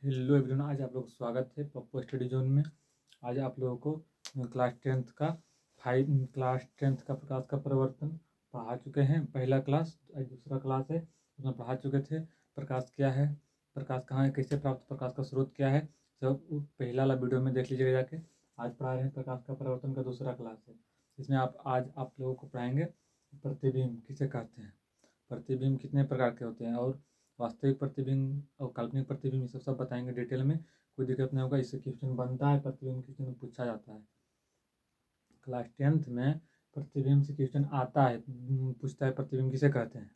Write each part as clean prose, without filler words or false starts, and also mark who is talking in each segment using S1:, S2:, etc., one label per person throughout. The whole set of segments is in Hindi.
S1: हेलो एवरीवन, आज आप लोग का स्वागत है पप्पू स्टडी जोन में। आज आप लोगों को क्लास टेंथ का प्रकाश का परिवर्तन पढ़ा चुके हैं। पहला क्लास, आज दूसरा क्लास है, उसमें पढ़ा चुके थे प्रकाश क्या है, प्रकाश कहाँ है, कैसे प्राप्त, प्रकाश का स्रोत क्या है, सब पहला वाला वीडियो में देख लीजिएगा जाके। आज पढ़ा रहे हैं प्रकाश का परिवर्तन का दूसरा क्लास है। इसमें आज आप लोगों को पढ़ाएंगे प्रतिबिंब किसे कहते हैं, प्रतिबिंब कितने प्रकार के होते हैं, और वास्तविक प्रतिबिंब और काल्पनिक प्रतिबिंब, ये सब बताएंगे डिटेल में। कोई दिक्कत नहीं होगा। इससे क्वेश्चन बनता है, प्रतिबिंब क्वेश्चन पूछा जाता है। क्लास टेंथ में प्रतिबिंब से क्वेश्चन आता है, पूछता है प्रतिबिंब किसे कहते हैं।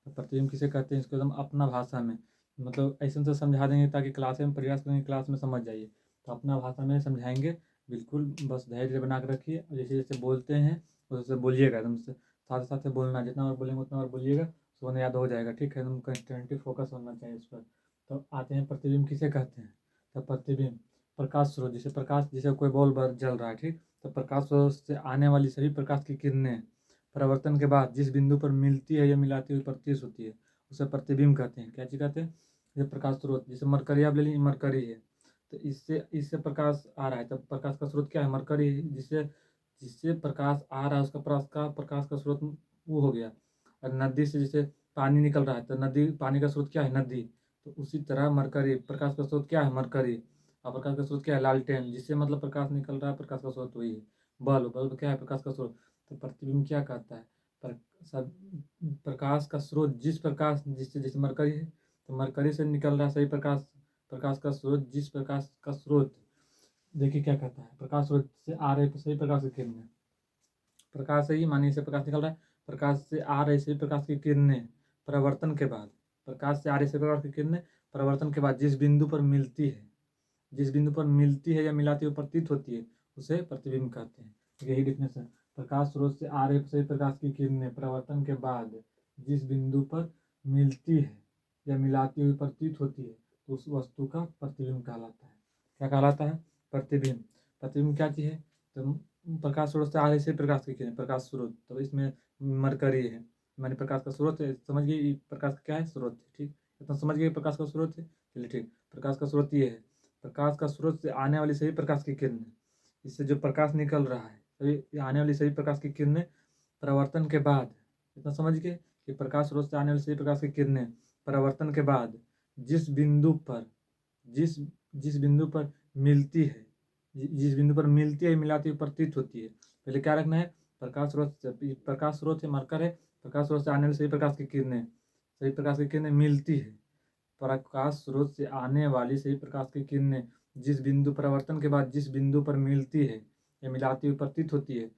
S1: तो प्रतिबिंब किसे कहते हैं इसको एकदम अपना भाषा में, मतलब ऐसे से समझा देंगे ताकि क्लास में प्रयास करेंगे, क्लास में समझ जाइए। तो अपना भाषा में समझाएंगे, बिल्कुल बस धैर्य बना कर रखिए। जैसे जैसे बोलते हैं वैसे बोलिएगा, एकदम से साथ साथ बोलना, जितना बार बोलेंगे उतना बार बोलिएगा, सुनने याद हो जाएगा। ठीक है, एकदम कंसंट्रेटिव फोकस होना चाहिए इस पर। तो आते हैं प्रतिबिंब किसे कहते हैं। तो प्रतिबिंब प्रकाश स्रोत, जैसे प्रकाश, जैसे कोई बॉल बर जल रहा है, ठीक, तो प्रकाश स्रोत से आने वाली सभी प्रकाश की किरणें परावर्तन के बाद जिस बिंदु पर मिलती है या मिलाती हुई प्रतीत होती है उसे प्रतिबिंब कहते हैं। क्या चीज कहते हैं? ये प्रकाश स्रोत, जैसे मरकरी आप ले लीजिए, मरकरी है तो इससे प्रकाश आ रहा है, तब प्रकाश का स्रोत क्या है? मरकरी है। जिससे जिससे प्रकाश आ रहा है उसका प्रकाश का स्रोत वो हो गया। और नदी से जैसे पानी निकल रहा है तो नदी, पानी का स्रोत क्या है? नदी। तो उसी तरह मरकरी, प्रकाश का स्रोत क्या है? मरकरी। और प्रकाश का स्रोत क्या है? लालटेन। जिससे मतलब प्रकाश निकल रहा है, प्रकाश का स्रोत वही है। बल्ब क्या है? प्रकाश का स्रोत। तो प्रतिबिंब क्या कहता है? सब प्रकाश का स्रोत, जिस प्रकाश, जिससे जैसे मरकरी है तो मरकरी से निकल रहा सही प्रकाश, प्रकाश का स्रोत, जिस प्रकाश का स्रोत, देखिए क्या कहता है, प्रकाश स्रोत से आ रहे सही प्रकाश की किरणें, प्रकाश से ही मानिए से प्रकाश निकल रहा है, प्रकाश से आ रही सही प्रकाश की किरणें परावर्तन के बाद, प्रकाश से आ रही सही प्रकाश की किरणें परावर्तन के बाद जिस बिंदु पर मिलती है, जिस बिंदु पर मिलती है या मिलाती हुई प्रतीत होती है उसे प्रतिबिंब कहते हैं। यही डिफिनेशन। प्रकाश स्रोत से आ रहे सही प्रकाश की किरणें परावर्तन के बाद जिस बिंदु पर मिलती है या मिलाती हुई प्रतीत होती है तो उस वस्तु का प्रतिबिंब कहलाता है। क्या कहलाता है? प्रतिबिंब। प्रतिबिंब क्या चीज़ है? तो प्रकाश स्रोत से आ रही सही प्रकाश की किरणें, प्रकाश स्रोत, तो इसमें मरकरी है, मैंने प्रकाश का स्रोत है, समझ गए प्रकाश का क्या है? स्रोत है। ठीक, इतना समझ गए प्रकाश का स्रोत है। चलिए ठीक, प्रकाश का स्रोत ये है, प्रकाश का स्रोत से आने वाली सभी प्रकाश की किरणें, इससे जो प्रकाश निकल रहा है सभी आने वाली सभी प्रकाश की किरणें परावर्तन के बाद, इतना समझ गए कि प्रकाश स्रोत से आने वाली सभी प्रकाश की किरणें परावर्तन के बाद जिस बिंदु पर, जिस जिस बिंदु पर मिलती है, जिस बिंदु पर मिलती है मिलाती हुई प्रतीत होती है, पहले क्या रखना है? प्रकाश स्रोत से, प्रकाश स्रोत से मरकर है, प्रकाश स्रोत से आने वाली सभी प्रकाश की किरणें, सभी प्रकाश की किरणें मिलती है, प्रकाश स्रोत से आने वाली सभी प्रकाश की किरणें जिस बिंदु परावर्तन के बाद जिस बिंदु पर मिलती है या मिलाती हुई प्रतीत होती है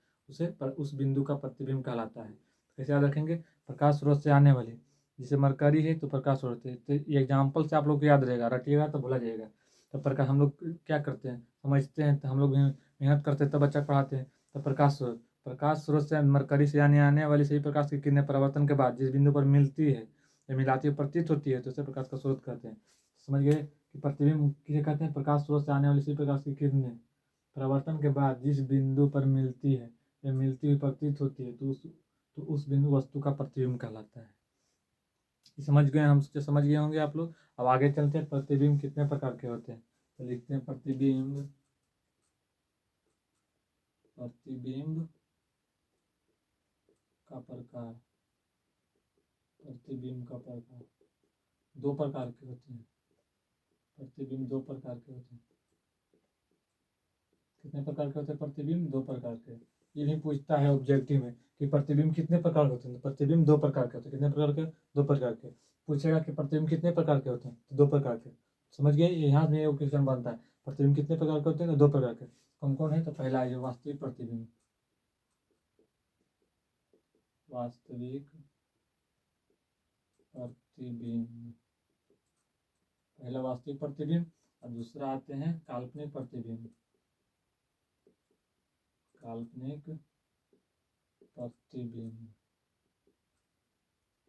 S1: उस बिंदु का प्रतिबिंब कहलाता है। कैसे याद रखेंगे? प्रकाश स्रोत से आने वाली, जैसे मरकरी है तो प्रकाश स्रोत है, तो ये एग्जाम्पल से आप लोग को याद रहेगा, रटिएगा तो भूला जाएगा। तो प्रकाश, हम लोग क्या करते हैं, समझते हैं तो हम लोग मेहनत करते हैं तब बच्चा पढ़ाते हैं। तो प्रकाश स्रोत, प्रकाश स्रोत से मरकरी से आने वाली सभी प्रकाश की किरणें परावर्तन के बाद जिस बिंदु पर मिलती है या मिलाती हुई प्रतीत होती है तो उसे प्रकाश का स्रोत कहते हैं। समझ गए कि प्रतिबिंब किसे कहते हैं? प्रकाश स्रोत से आने वाली सभी प्रकाश की किरणें परावर्तन के बाद जिस बिंदु पर मिलती है या मिलती हुई प्रतीत होती है तो उस बिंदु वस्तु का प्रतिबिंब कहलाता है। समझ गए? हम समझ गए होंगे आप लोग। अब आगे चलते हैं, प्रतिबिंब कितने प्रकार के होते हैं। तो लिखते हैं प्रतिबिंब, प्रतिबिंब का प्रकार, प्रतिबिंब का प्रकार दो प्रकार के होते हैं। प्रतिबिंब दो प्रकार के होते हैं। कितने प्रकार के होते हैं प्रतिबिंब? दो प्रकार के। ये नहीं पूछता है ऑब्जेक्टिव में कि प्रतिबिंब कितने प्रकार के होते हैं, तो प्रतिबिंब दो प्रकार के होते हैं। कितने प्रकार के? दो प्रकार के। पूछेगा कि प्रतिबिंब कितने प्रकार के होते हैं, तो दो प्रकार के। समझ गए? यहाँ में एक क्वेश्चन बनता है, प्रतिबिंब कितने प्रकार के होते हैं, तो दो प्रकार के। कौन कौन है? तो पहला है वास्तविक प्रतिबिंब, वास्तविक प्रतिबिंब, पहला वास्तविक प्रतिबिंब। और दूसरा आते हैं काल्पनिक प्रतिबिंब, काल्पनिक प्रतिबिंब,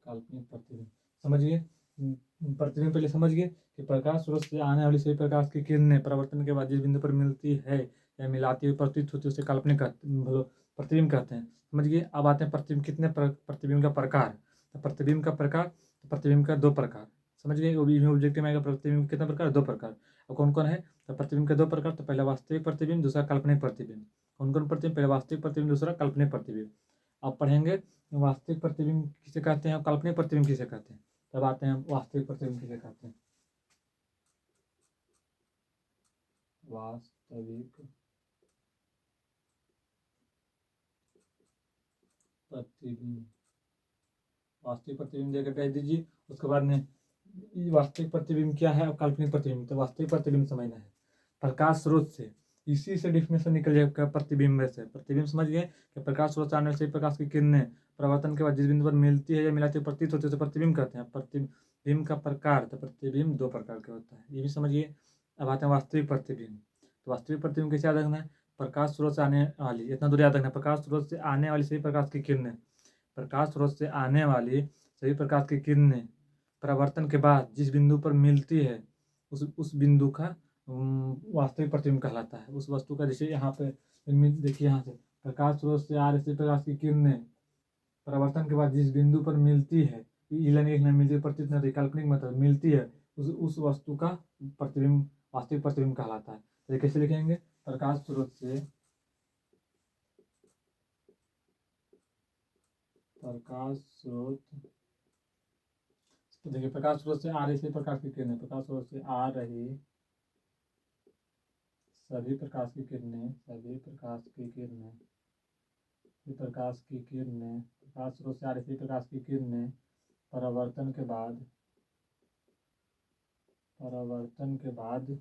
S1: काल्पनिक प्रतिबिंब। समझिए, प्रतिबिंब पहले समझ गए कि प्रकाश स्रोत से आने वाली सभी प्रकाश की किरणें परावर्तन के बाद जिस बिंदु पर मिलती है या मिलाती हुई प्रतीत होती है उसे काल्पनिक प्रतिबिंब कहते हैं। समझ गए? अब आते हैं प्रतिबिंब कितने प्रतिबिंब का प्रकार। तो प्रतिबिंब का प्रकार, प्रतिबिंब का दो प्रकार। समझ गए। ऑब्जेक्टिव में आएगा प्रतिबिंब कितना प्रकार, 2 प्रकार। और कौन कौन है, तो प्रतिबिंब के 2 प्रकार, तो पहला वास्तविक प्रतिबिंब, दूसरा काल्पनिक प्रतिबिंब। कौन कौन प्रतिबिंब, पहले वास्तविक प्रतिबिंब, दूसरा काल्पनिक प्रतिबिंब। आप पढ़ेंगे वास्तविक प्रतिबिंब किसे कहते हैं और काल्पनिक प्रतिबिंब किसे कहते हैं। तब आते हैं वास्तविक प्रतिबिंब किसे कहते हैं। वास्तविक प्रतिबिंब, वास्तविक प्रतिबिंब देकर कह दीजिए। उसके बाद में वास्तविक प्रतिबिंब क्या है और काल्पनिक प्रतिबिंब। तो वास्तविक प्रतिबिंब समझना है प्रकाश स्रोत से, इसी से डिफिनेशन निकल जाएगा प्रतिबिंब से। प्रतिबिंब समझ गए कि प्रकाश स्रोत से आने वाली प्रकाश की किरणें परावर्तन के बाद जिस बिंदु पर मिलती है या मिलाती प्रतीत होती है तो प्रतिबिंब कहते हैं। प्रतिबिंब का प्रकार, तो प्रतिबिंब 2 प्रकार का होता है, ये भी समझिए। अब आते हैं वास्तविक प्रतिबिंब। तो वास्तविक प्रतिबिंब कैसे याद रखना है, प्रकाश स्रोत से आने वाली, इतना दूर याद रखना है, प्रकाश स्रोत से आने वाली सभी प्रकाश की किरणें, प्रकाश स्रोत से आने वाली सभी प्रकाश की किरणें परावर्तन के बाद जिस बिंदु पर मिलती है उस बिंदु का वास्तविक प्रतिबिंब कहलाता है। उस वस्तु का, जैसे यहाँ पे देखिए, यहाँ से प्रकाश स्रोत से आ रही प्रकाश की किरणें परावर्तन के बाद जिस बिंदु पर मिलती है, मिलती है, प्रतीत नहीं, काल्पनिक मतलब मिलती है, उस वस्तु का प्रतिबिंब वास्तविक प्रतिबिंब कहलाता है। तो कैसे लिखेंगे, प्रकाश स्रोत से, प्रकाश स्रोत, तो देखिए प्रकाश स्रोत से आ रही सभी प्रकाश की किरणें, प्रकाश स्रोत से आ रही सभी प्रकाश की किरणें, सभी प्रकाश की किरणें, प्रकाश की किरणें, प्रकाश स्रोत से आ रही सभी प्रकाश की किरणें परावर्तन के बाद, परावर्तन के बाद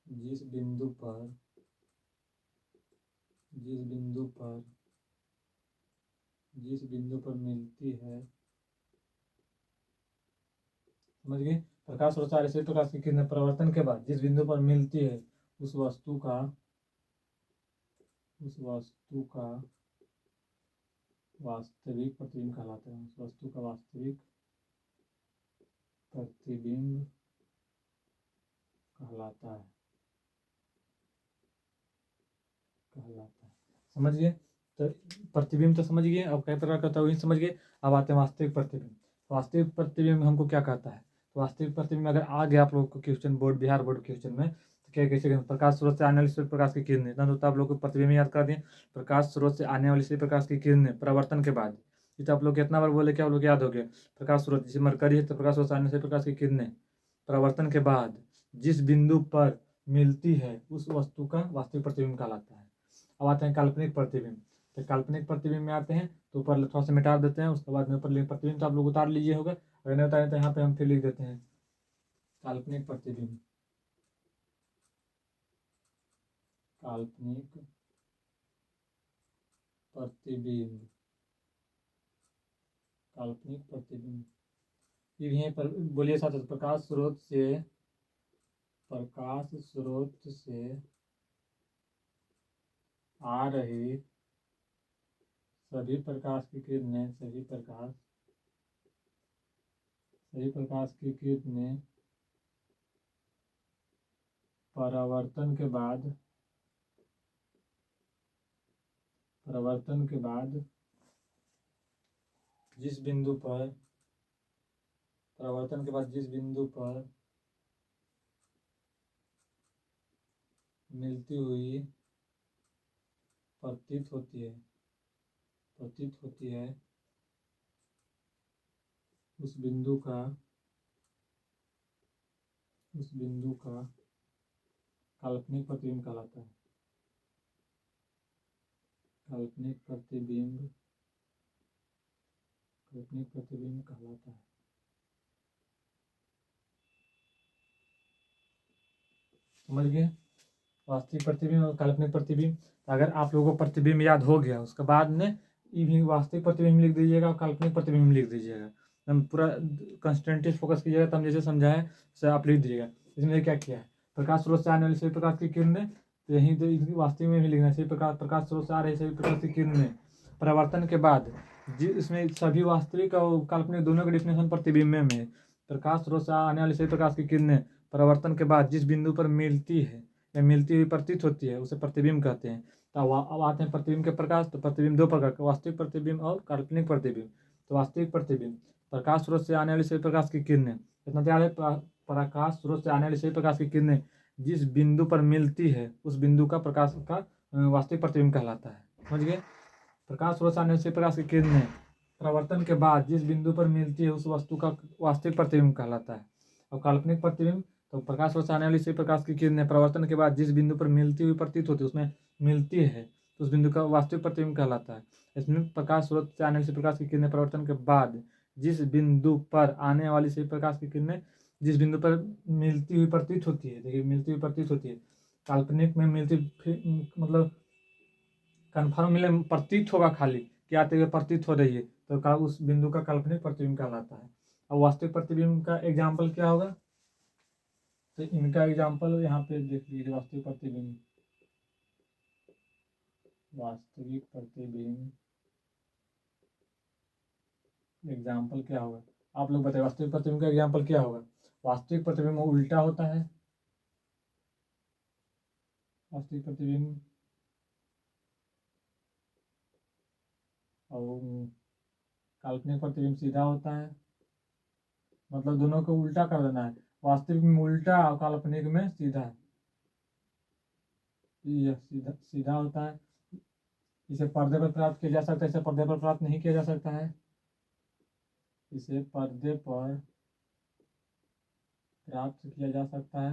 S1: जिस बिंदु पर, जिस बिंदु पर, जिस बिंदु पर मिलती है, समझ गए। प्रकाश स्रोत से आ रही सभी प्रकाश की किरणें परावर्तन के बाद जिस बिंदु पर मिलती है उस वस्तु का, उस वस्तु का वास्तविक प्रतिबिंब कहलाता है। उस वस्तु का वास्तविक प्रतिबिंब कहलाता है, कहलाता है। समझ गए। तो प्रतिबिंब तो समझ गए, अब कई प्रकार का होता है वही समझ गए। अब आते हैं वास्तविक प्रतिबिंब। वास्तविक प्रतिबिंब हमको क्या कहता है, तो वास्तविक प्रतिबिंब अगर आ गया आप लोगों को question board, Bihar board question में, तो क्या कैसे, प्रकाश स्रोत से आने वाली सभी प्रकाश की किरणें, इतना तो आप लोग को प्रतिबिंब याद कर दिए। प्रकाश स्रोत से आने वाली सभी प्रकाश की किरणें परावर्तन के बाद, ये तो आप लोग कितना बार बोले, क्या आप लोग याद हो गया। प्रकाश स्रोत जैसे मरकरी है तो प्रकाश स्रोत से आने से प्रकाश की किरणें परावर्तन के बाद जिस बिंदु पर मिलती है उस वस्तु का वास्तविक प्रतिबिंब कहलाता है। अब आते हैं काल्पनिक प्रतिबिंब। तो काल्पनिक प्रतिबिंब में आते हैं तो ऊपर थोड़ा सा मिटा देते हैं, उसके बाद में ऊपर प्रतिबिंब तो आप लोग उतार लीजिए होगा, अगर नहीं उतारे तो यहाँ पे हम फिर लिख देते हैं काल्पनिक प्रतिबिंब, काल्पनिक प्रतिबिंब, काल्पनिक प्रतिबिंब। फिर यहीं पर बोलिए साथ, प्रकाश स्रोत से, प्रकाश स्रोत से आ रही सभी प्रकाश की किरणें, सभी प्रकाश, सभी प्रकाश की किरणें परावर्तन के बाद, परावर्तन के बाद जिस बिंदु पर, परावर्तन के बाद जिस बिंदु पर मिलती हुई प्रतीत होती है, प्रतीत होती है, उस बिंदु का, उस बिंदु का काल्पनिक प्रतिबिंब कहलाता है। काल्पनिक प्रतिबिंब, काल्पनिक प्रतिबिंब कहलाता है। समझ गए, वास्तविक प्रतिबिंब और काल्पनिक प्रतिबिंब। अगर आप लोगों को प्रतिबिंब याद हो गया उसके बाद में ये भी वास्तविक प्रतिबिंब लिख दीजिएगा और काल्पनिक प्रतिबिंब लिख दीजिएगा। हम पूरा कंसंट्रेटेड फोकस कीजिएगा, तो हम जैसे समझाए वैसे आप लिख दीजिएगा। इसमें क्या किया है, प्रकाश स्रोत से आने वाली सभी प्रकाश की किरणें, तो यहीं तो वास्तविक में भी लिखना है, सभी प्रकाश, प्रकाश स्रोत से आ रही सभी प्रकाश की किरणें परावर्तन के बाद इसमें सभी वास्तविक और काल्पनिक दोनों के डिफिनेशन प्रतिबिंब में है। प्रकाश स्रोत से आने वाली सभी प्रकाश की किरणें परावर्तन के बाद जिस बिंदु पर मिलती है या मिलती हुई प्रतीत होती है उसे प्रतिबिंब कहते हैं। तो अब आते हैं प्रतिबिंब के प्रकाश। तो प्रतिबिंब 2 प्रकार का, वास्तविक प्रतिबिंब और काल्पनिक प्रतिबिंब। तो वास्तविक प्रतिबिंब प्रकाश स्रोत से आने वाली सभी प्रकाश की किरणें, इतना याद है, प्रकाश स्रोत से आने वाली सभी प्रकाश की किरणें जिस बिंदु पर मिलती है उस बिंदु का प्रकाश का वास्तविक प्रतिबिंब कहलाता है। समझ गए? प्रकाश स्रोत से आने वाली सभी प्रकाश की किरणें परावर्तन के बाद जिस बिंदु पर मिलती है उस वस्तु का वास्तविक प्रतिबिंब कहलाता है। और काल्पनिक प्रतिबिंब, तो प्रकाश स्रोत से आने वाली सभी प्रकाश की किरणें परावर्तन के बाद जिस बिंदु पर मिलती हुई प्रतीत होती है, उसमें मिलती है, तो उस बिंदु का वास्तविक प्रतिबिंब कहलाता है। इसमें प्रकाश स्रोत से आने वाली सभी प्रकाश की किरणें परावर्तन के बाद जिस बिंदु पर आने वाली सभी प्रकाश की किरणें जिस बिंदु पर मिलती हुई प्रतीत होती है, देखिए मिलती हुई प्रतीत होती है, काल्पनिक में मिलती मतलब कन्फर्म मिले प्रतीत होगा, खाली क्या आते हुए प्रतीत हो रही है, तो उस बिंदु का काल्पनिक प्रतिबिंब कहलाता है। अब वास्तविक प्रतिबिंब का एग्जाम्पल क्या होगा, तो इनका एग्जाम्पल यहाँ पे देख लीजिए। वास्तविक प्रतिबिंब, वास्तविक प्रतिबिंब एग्जाम्पल क्या होगा, आप लोग बताइए। वास्तविक प्रतिबिंब का एग्जाम्पल क्या होगा? वास्तविक प्रतिबिंब उल्टा होता है, वास्तविक प्रतिबिंब, और काल्पनिक प्रतिबिंब सीधा होता है। मतलब दोनों को उल्टा कर देना है, वास्तविक में उल्टा और काल्पनिक में सीधा। यह सीधा सीधा होता है। इसे पर्दे पर प्राप्त किया जा सकता है, इसे पर्दे पर प्राप्त नहीं किया जा सकता है। इसे पर्दे पर प्राप्त किया जा सकता है,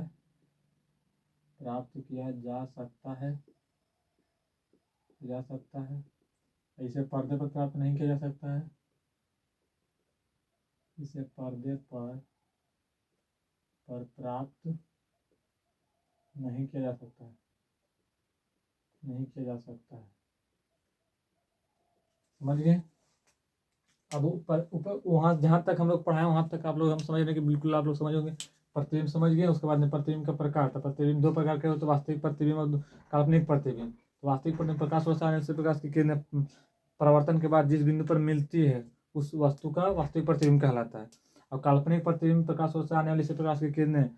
S1: प्राप्त किया जा सकता है, जा सकता है। इसे पर्दे पर प्राप्त नहीं किया जा सकता है, इसे पर्दे पर प्राप्त नहीं किया जा सकता है, नहीं किया जा सकता है। समझ गए? अब ऊपर ऊपर वहाँ जहाँ तक हम लोग पढ़ाए वहाँ तक आप लोग हम समझ रहे कि बिल्कुल आप लोग समझ होंगे। प्रतिबिंब समझ गए। उसके बाद में प्रतिबिंब का प्रकार था। प्रतिबिंब दो प्रकार के होते, वास्तविक प्रतिबिंब और काल्पनिक प्रतिबिंब। तो वास्तविक प्रतिबिंब प्रकाश वर्षा आने से प्रकाश की किरणें परावर्तन के बाद जिस बिंदु पर मिलती है उस वस्तु का वास्तविक प्रतिबिंब कहलाता है। और काल्पनिक प्रतिबिंब प्रकाश वर्षा आने वाली से प्रकाश की किरणें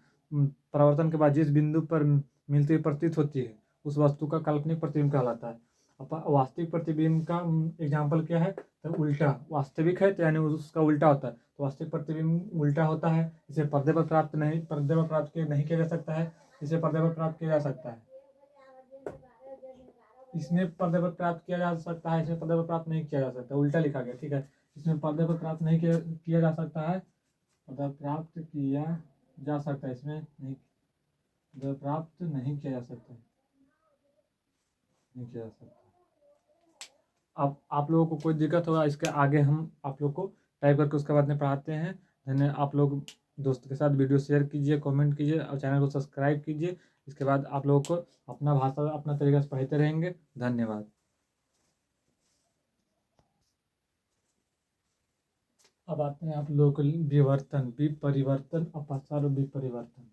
S1: परावर्तन के बाद जिस बिंदु पर मिलती हुई प्रतीत होती है उस वस्तु का काल्पनिक प्रतिबिंब कहलाता है। वास्तविक प्रतिबिंब का एग्जाम्पल क्या है, तो उल्टा। वास्तविक है तो यानी उसका उल्टा होता है, तो वास्तविक प्रतिबिंब उल्टा होता है। इसे पर्दे पर प्राप्त नहीं किया जा सकता है, इसे पर्दे पर प्राप्त किया जा सकता है। इसमें पर्दे पर प्राप्त किया जा सकता है, इसमें पर्दे पर प्राप्त नहीं किया जा सकता, उल्टा लिखा गया। ठीक है, इसमें पर्दे पर प्राप्त नहीं किया जा सकता है, पर्दे प्राप्त किया जा सकता है, इसमें नहीं, पर्दे प्राप्त नहीं किया जा सकता, नहीं किया जा सकता। अब आप लोगों को कोई दिक्कत होगा इसके आगे हम आप लोग को टाइप करके उसके बाद में पढ़ाते हैं। धन्यवाद। आप लोग दोस्तों के साथ वीडियो शेयर कीजिए, कमेंट कीजिए और चैनल को सब्सक्राइब कीजिए। इसके बाद आप लोगों को अपना भाषा अपना तरीके से पढ़ते रहेंगे। धन्यवाद। अब आते हैं आप लोगों को विवर्तन, विपरिवर्तन, अपसार और विपरिवर्तन।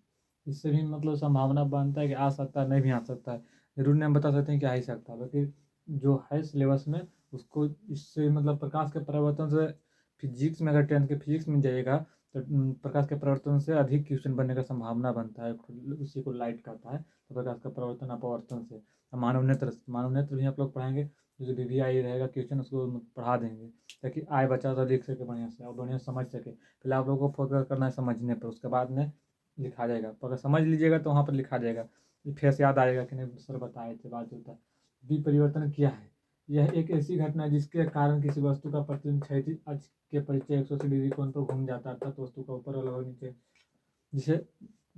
S1: इससे भी मतलब संभावना बनता है कि आ सकता है, नहीं भी आ सकता है। जरूर नहीं हम बता सकते हैं कि आ ही सकता है, बल्कि जो है सिलेबस में उसको इससे मतलब प्रकाश के परिवर्तन से फिजिक्स में, अगर 10th के फिजिक्स में जाइएगा तो प्रकाश के परिवर्तन से अधिक क्वेश्चन बनने का संभावना बनता है। उसी को लाइट कहता है, तो प्रकाश का परिवर्तन अपवर्तन से। मानव नेत्र भी आप लोग पढ़ाएंगे, जो DVI रहेगा क्वेश्चन उसको पढ़ा देंगे ताकि आए बच्चा तो लिख सके बढ़िया से और बढ़िया समझ सके। पहले आप लोगों को फोकस करना है समझने पर, उसके बाद में लिखा जाएगा। तो अगर समझ लीजिएगा तो वहाँ पर लिखा जाएगा, फेस याद आएगा कि नहीं सर बताए थे, बात होता है। विपरिवर्तन क्या है? यह एक ऐसी घटना है जिसके कारण किसी वस्तु का प्रतिबिंब क्षैतिज अक्ष के परिचय 180 डिग्री कोण पर घूम जाता है, अर्थात वस्तु का ऊपर वाला भाग नीचे, जिसे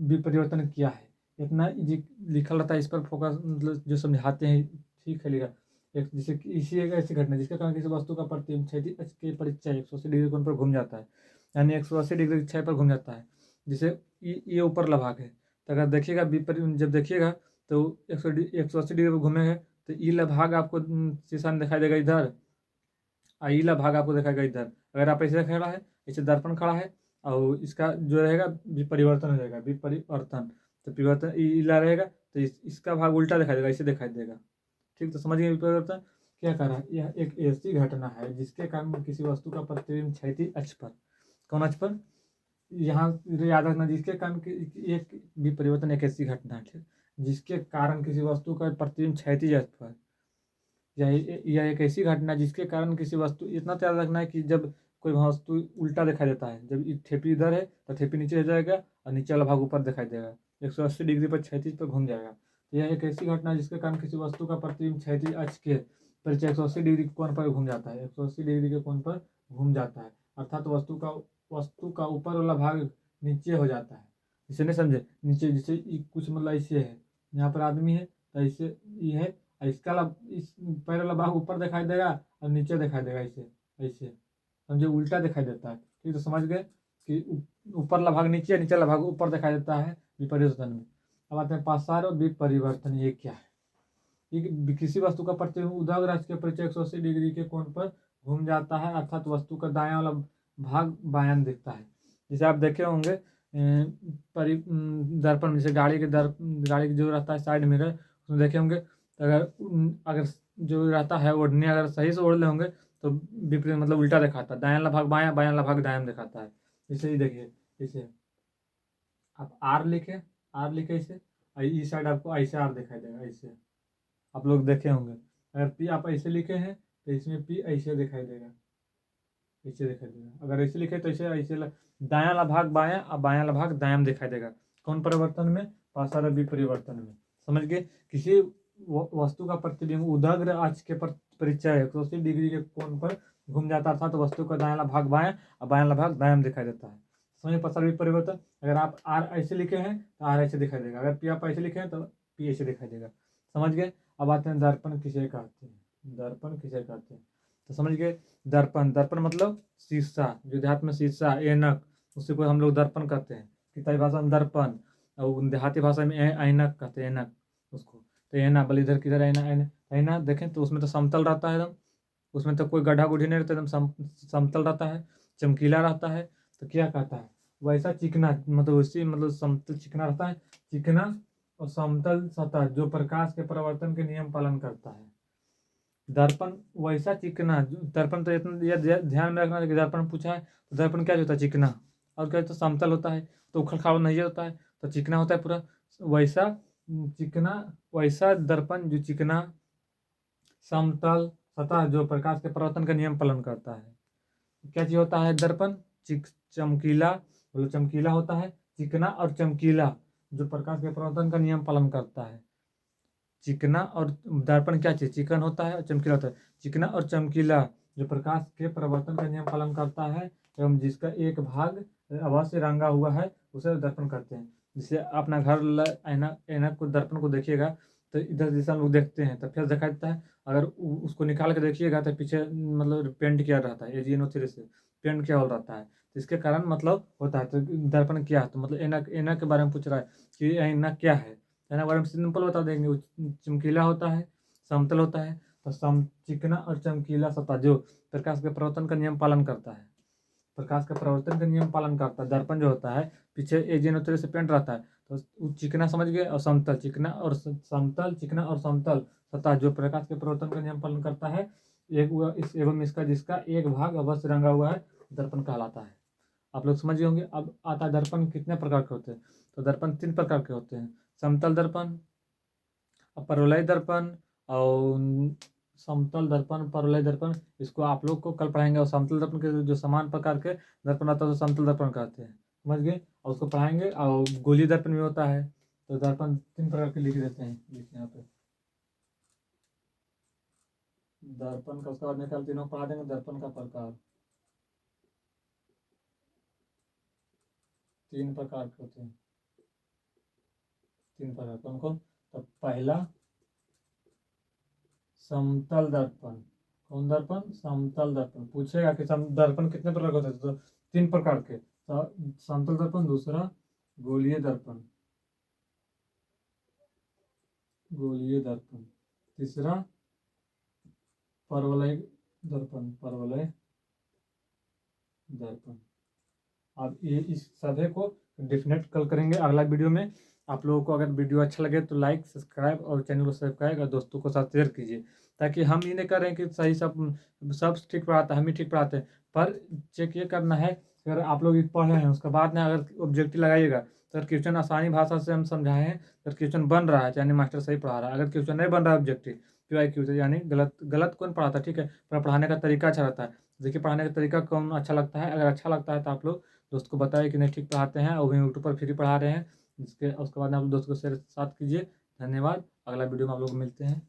S1: विपरिवर्तन किया है। इतना लिखा रहता है, इस पर फोकस मतलब जो समझाते हैं ठीक है लिखा। एक जैसे इसी एक ऐसी घटना जिसके कारण किसी वस्तु का प्रतिबिंब क्षैतिज अक्ष के परिचय 180 डिग्री कोण पर घूम जाता है, यानी 180 डिग्री क्षय पर घूम जाता है, जिसे ये ऊपर वाला भाग है। तो अगर देखिएगा जब देखिएगा तो 180 डिग्री पर घूमेगा तो ईला भाग आपको शीशा में दिखाई देगा इधर, और ईला भाग आपको दिखाएगा इधर। अगर आप ऐसे खड़ा है, ऐसे दर्पण खड़ा है और इसका जो रहेगा विपरिवर्तन हो जाएगा, विपरिवर्तन। तो परिवर्तन ईला रहेगा तो इसका भाग उल्टा दिखाई देगा, इसे दिखाई देगा। ठीक, तो समझ गए विपरिवर्तन क्या कर रहा है। यह एक ऐसी घटना है जिसके कारण किसी वस्तु का प्रतिबिंब क्षैतिज अक्ष पर, कौन अक्ष पर, यहाँ याद रखना, जिसके कारण एक विपरिवर्तन एक ऐसी घटना है ठीक, जिसके कारण किसी वस्तु का प्रतिबिंब क्षैतिज अक्ष पर, यह एक ऐसी घटना जिसके कारण किसी वस्तु, इतना तो याद रखना है कि जब कोई वस्तु उल्टा दिखाई देता है। जब ठेपी इधर है तो ठेपी नीचे हो जाएगा और नीचे वाला भाग ऊपर दिखाई देगा, 180 डिग्री पर क्षैतिज पर घूम जाएगा। तो यह एक ऐसी घटना है जिसके कारण किसी वस्तु का प्रतिबिंब क्षैतिज अक्ष के परिचय 180 डिग्री के कोण पर घूम जाता है, 180 डिग्री के कोण पर घूम जाता है, अर्थात वस्तु का ऊपर वाला भाग नीचे हो जाता है। इसे नहीं समझे, नीचे जैसे कुछ मतलब ऐसे है, यहाँ पर आदमी है तो ऐसे ये है, इसका इस पैर वाला भाग ऊपर दिखाई देगा और नीचे दिखाई देगा, ऐसे ऐसे समझे, उल्टा दिखाई देता है। ठीक, तो समझ गए कि ऊपर वाला भाग नीचे, नीचे वाला भाग ऊपर दिखाई देता है विपरीतन में। अब आते हैं पासार और विपरिवर्तन, ये क्या है? किसी वस्तु का प्रतिबिंब उदाग्र अक्ष के परिचय 180 डिग्री के कोण पर घूम जाता है, अर्थात वस्तु का दायां वाला भाग बायां दिखता है। जैसे आप देखे होंगे दर्पण में, जैसे गाड़ी की जो रहता है साइड मिरर, उसमें देखे होंगे, तो अगर जो रहता है ओढ़ने, अगर सही से ओढ़ ले होंगे तो विपरीत मतलब उल्टा दिखाता है, दायां वाला भाग बायां, बायां वाला भाग दायां दिखाता है। इसे ही देखिए, इसे आप आर लिखे इसे, इस साइड आपको ऐसे आर दिखाई देगा, ऐसे आप लोग देखे होंगे। अगर पी आप ऐसे लिखे हैं तो इसमें पी ऐसे दिखाई देगा, ऐसे दिखाई देगा। अगर ऐसे लिखे तो ऐसे दायां वाला भाग बायां और बायां वाला भाग दायां दिखाई देगा। कौन परिवर्तन में? पासार विपरिवर्तन में। समझ गए? किसी वस्तु का प्रतिबिंब उदाग्र अक्ष के परिचय 180 डिग्री के कोण पर घूम जाता था, तो वस्तु का दायां वाला भाग बायां और बायां वाला भाग दायां दिखाई देता है। समझे पासार विपरिवर्तन? अगर आप आर ऐसे लिखे हैं तो आर ऐसे दिखाई देगा, अगर पी आप ऐसे लिखे हैं तो पी ऐसे दिखाई देगा। समझ गए? अब आते हैं दर्पण किसे कहते हैं। दर्पण किसे कहते हैं तो समझ गए। दर्पण मतलब शीशा, जो देहात में शीशा, ऐनक, उसी को हम लोग दर्पण कहते हैं। किताबी भाषा में दर्पण और देहाती भाषा में ऐनक कहते हैं, ऐनक उसको। तो ऐना बल इधर किधर ऐना, ऐना देखें तो उसमें तो समतल रहता है एकदम, उसमें तो कोई गड्ढा गुढ़ी नहीं रहता, एकदम समतल रहता है, चमकीला रहता है। तो क्या कहता है? वैसा चिकना, मतलब उसी मतलब समतल चिकना रहता है, चिकना और समतल सतह जो प्रकाश के परावर्तन के नियम पालन करता है। दर्पण वैसा चिकना, दर्पण तो इतना ध्यान में रखना कि दर्पण पूछा है तो दर्पण क्या होता है? चिकना। और क्या होता है? समतल होता है, तो उखड़ खाबड़ नहीं होता है, तो चिकना होता है पूरा। वैसा चिकना, वैसा दर्पण जो चिकना, समतल सतह जो प्रकाश के परावर्तन का नियम पालन करता है। क्या चीज होता है? दर्पण चमकीला, मतलब चमकीला होता है, चिकना और चमकीला जो प्रकाश के परावर्तन का नियम पालन करता है। चिकना और दर्पण क्या चीज? चिकन होता है और चमकीला होता है। चिकना और चमकीला जो प्रकाश के परावर्तन का नियम पालन करता है एवं जिसका एक भाग अवश्य रंगा हुआ है, उसे दर्पण कहते हैं। जैसे अपना घर ऐनक को, दर्पण को देखिएगा तो इधर जैसे हम लोग देखते हैं तो फेस दिखाई देता है, अगर उसको निकाल के देखिएगा तो पीछे मतलब पेंट किया रहता है, AGNO3 से पेंट किया हो रहता है, तो इसके कारण मतलब होता है। तो दर्पण क्या है? तो मतलब ऐनक के बारे में पूछ रहा है कि ऐनक क्या है। ऐनक बारे में सिंपल बता देंगे, वो चमकीला होता है, समतल होता है, तो चिकना और चमकीला सतह जो प्रकाश के परावर्तन का नियम पालन करता है, प्रकाश के परावर्तन का नियम पालन करता है। दर्पण जो होता है पीछे AGNO3 से पेंट रहता है, तो चिकना समझ गए, और समतल, चिकना और समतल, चिकना और समतल सतह जो प्रकाश के परावर्तन का नियम पालन करता है, एवं इसका जिसका एक भाग अवश्य रंगा हुआ है, दर्पण कहलाता है। आप लोग समझ गए होंगे। अब आता है दर्पण कितने प्रकार के होते हैं। तो दर्पण 3 प्रकार के होते हैं, समतल दर्पण, परवलय दर्पण और समतल दर्पण, परवलय दर्पण। इसको आप लोग को कल पढ़ाएंगे। और समतल दर्पण के जो समान प्रकार के दर्पण आता है तो समतल दर्पण कहते हैं, समझ गए। और उसको पढ़ाएंगे। और गोलीय दर्पण भी होता है। तो दर्पण 3 प्रकार के लिख देते हैं, लिखिए यहाँ पे दर्पण का, उसका बाद निकाल तीनों पढ़ा देंगे। दर्पण का प्रकार 3 प्रकार के होते हैं, 3 प्रकार। कौन कौन? तो पहला समतल दर्पण। कौन दर्पण? समतल दर्पण। पूछेगा कि दर्पण कितने प्रकार के होते हैं, तो 3 प्रकार के। समतल दर्पण, दूसरा गोलीय दर्पण, गोलीय दर्पण, तीसरा परवलय दर्पण, परवलय दर्पण। अब ये इस सभी को डेफिनेट कल करेंगे अगला वीडियो में। आप लोगों को अगर वीडियो अच्छा लगे तो लाइक, सब्सक्राइब और चैनल को सब्सक्राइब और दोस्तों को साथ शेयर कीजिए, ताकि हम ये नहीं करें कि सही सब ठीक पढ़ाता है, हम ही ठीक पढ़ाते हैं। पर चेक ये करना है, अगर आप लोग पढ़े हैं उसके बाद में अगर ऑब्जेक्टिव लगाइएगा, तो अगर क्वेश्चन आसानी भाषा से हम समझाए हैं, अगर क्वेश्चन बन रहा है यानी मास्टर सही पढ़ा रहा है। अगर क्वेश्चन नहीं बन रहा है ऑब्जेक्टिव PYQ से, यानी गलत कौन पढ़ाता है, ठीक है, पर पढ़ाने का तरीका अच्छा रहता है। देखिए पढ़ाने का तरीका कौन अच्छा लगता है। अगर अच्छा लगता है तो आप लोग दोस्त को बताइए कि नहीं ठीक पढ़ाते हैं और वहीं यूट्यूब पर फ्री पढ़ा रहे हैं। उसके बाद में आप दोस्त को शेयर साथ कीजिए। धन्यवाद। अगला वीडियो में आप लोग मिलते हैं।